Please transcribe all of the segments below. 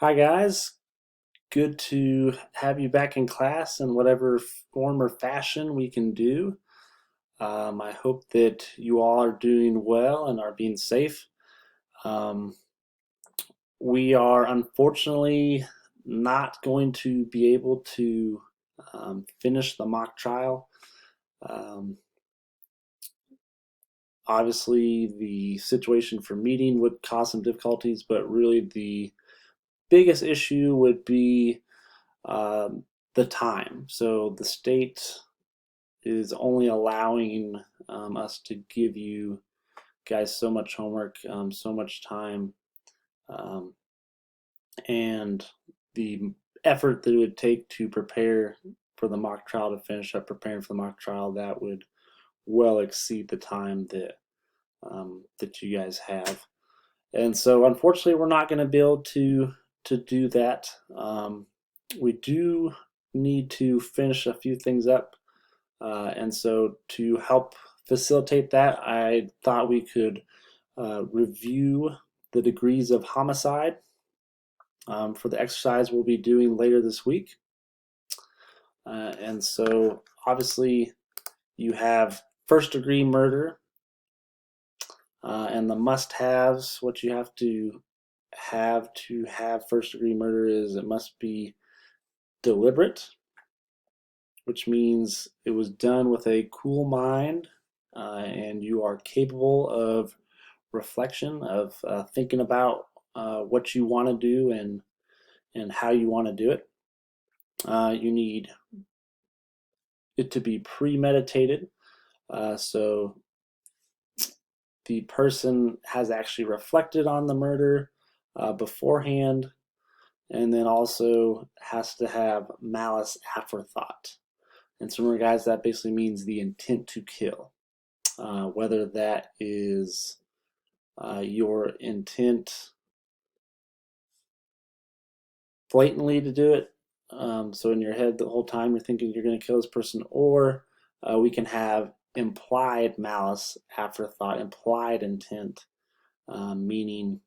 Hi guys, good to have you back in class in whatever form or fashion we can do. I hope that you all are doing well and are being safe. Um, we are unfortunately not going to be able to finish the mock trial. Um, Obviously, the situation for meeting would cause some difficulties, but really the biggest issue would be um, the time. So the state is only allowing us to give you guys so much homework, so much time, um, and the effort that it would take to prepare for the mock trial, to finish up preparing for the mock trial, that would well exceed the time that you guys have. And so, unfortunately, we're not going to be able to do that. We do need to finish a few things up. And so to help facilitate that, I thought we could review the degrees of homicide for the exercise we'll be doing later this week. And so obviously you have first degree murder, and the must-haves. What you have to have first degree murder is it must be deliberate, which means it was done with a cool mind, and you are capable of reflection, of thinking about what you want to do and how you want to do it. You need it to be premeditated, so the person has actually reflected on the murder beforehand, and then also has to have malice aforethought. And so, remember, guys, that basically means the intent to kill. Whether that is your intent blatantly to do it, so in your head the whole time you're thinking you're going to kill this person, or we can have implied malice aforethought, implied intent, meaning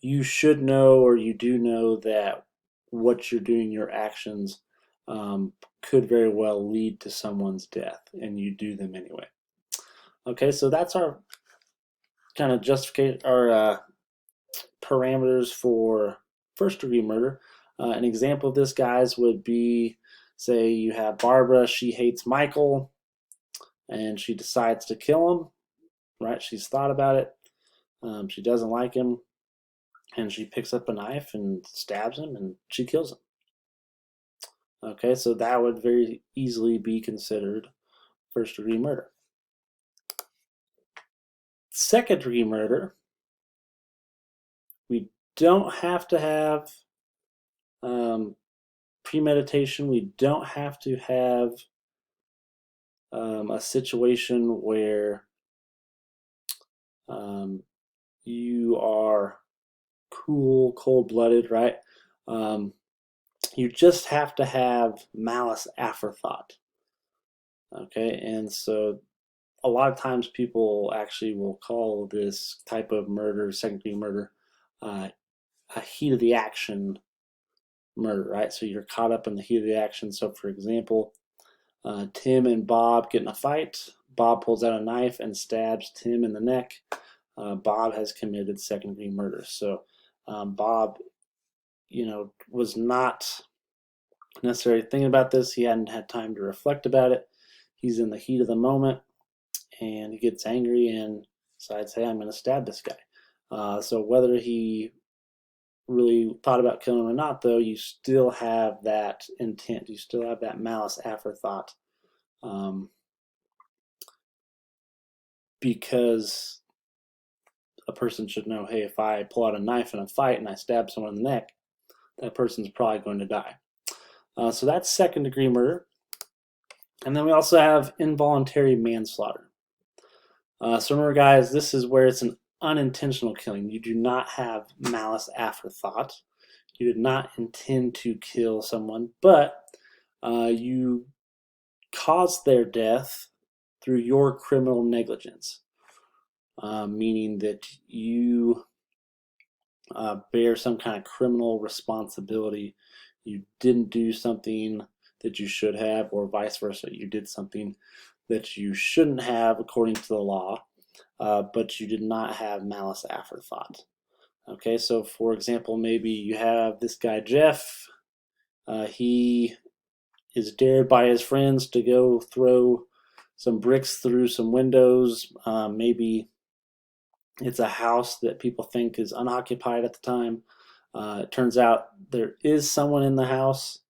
you should know or you do know that what you're doing, your actions, could very well lead to someone's death, and you do them anyway. Okay, so that's our kind of justification, our parameters for first degree murder. An example of this, guys, would be, say you have Barbara, she hates Michael, and she decides to kill him, right? She's thought about it. She doesn't like him, and she picks up a knife and stabs him, and she kills him. Okay, so that would very easily be considered first degree murder. Second degree murder, we don't have to have um, premeditation. We don't have to have a situation where um, you are cool, cold-blooded, right? Um, you just have to have malice aforethought. Okay, and so a lot of times people actually will call this type of murder, second degree murder, uh, a heat of the action murder, right? So you're caught up in the heat of the action. So, for example, Tim and Bob get in a fight. Bob pulls out a knife and stabs Tim in the neck. Bob has committed second degree murder. So Bob, was not necessarily thinking about this. He hadn't had time to reflect about it. He's in the heat of the moment, and he gets angry and decides, "Hey, I'm going to stab this guy." So whether he really thought about killing him or not, though, you still have that intent. You still have that malice aforethought, um, because a person should know, hey, if I pull out a knife in a fight and I stab someone in the neck, that person's probably going to die. So that's second degree murder. And then we also have involuntary manslaughter. So remember, guys, this is where it's an unintentional killing. You do not have malice aforethought. You did not intend to kill someone, but you caused their death through your criminal negligence, meaning that you bear some kind of criminal responsibility. You didn't do something that you should have, or vice versa. You did something that you shouldn't have according to the law, but you did not have malice aforethought. Okay, so for example, maybe you have this guy Jeff. He is dared by his friends to go throw some bricks through some windows. Maybe it's a house that people think is unoccupied at the time. It turns out there is someone in the house,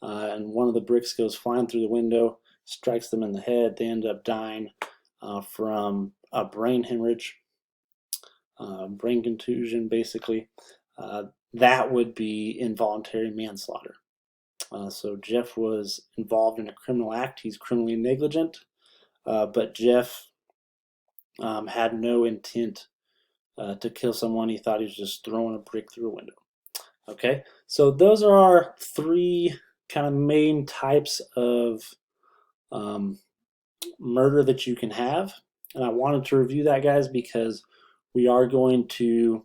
and one of the bricks goes flying through the window, strikes them in the head. They end up dying from a brain hemorrhage, brain contusion, basically. That would be involuntary manslaughter. So Jeff was involved in a criminal act. He's criminally negligent, but Jeff had no intent to kill someone. He thought he was just throwing a brick through a window. Okay, so those are our three kind of main types of um, murder that you can have. And I wanted to review that, guys, because we are going to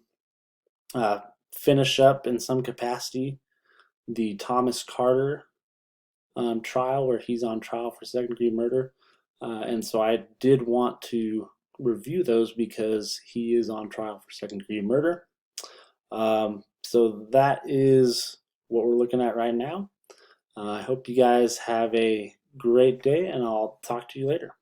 uh, finish up in some capacity the Thomas Carter trial, where he's on trial for second-degree murder. And so I did want to review those because he is on trial for second-degree murder. So that is what we're looking at right now. I hope you guys have a great day, and I'll talk to you later.